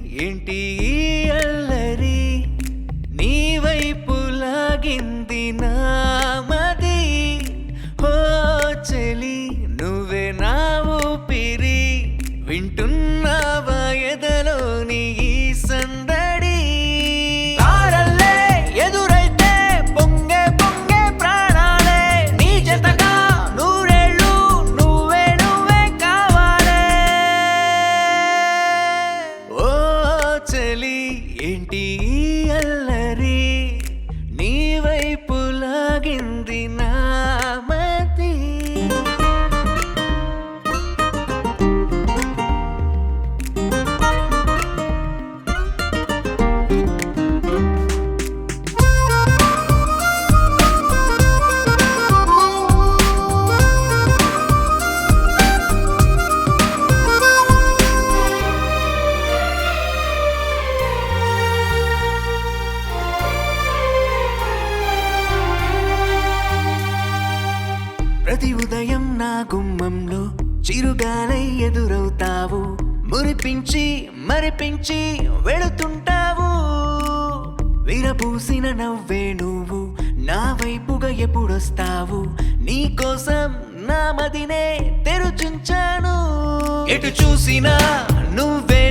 ఏంటి ఈ అల్లరి నీ వైపు లాగింది నామది ఓ చెలి నువ్వే నా ఊపిరి వింటున్నావా ఎదలోని ఈ సందడి తారల్లే ఎదురైతే పొంగే పొంగే ప్రాణాలే నీ జతగా నూరేళ్ళు నువ్వే నువ్వే కావాలే ఓ చెలి ఏంటి ఈ అల్లరి నీ వైపు లాగింది నామది ప్రతి ఉదయం నా గుమ్మంలో చిరుగాలై ఎదురవుతావు మురిపించి మరిపించి వెళుతుంటావు విరబూసిన నవ్వే నువ్వు నా వైపుగా ఎప్పుడొస్తావు నీ కోసం నా మదినే తెరుచుంచాను ఎటు చూసినా నువ్వే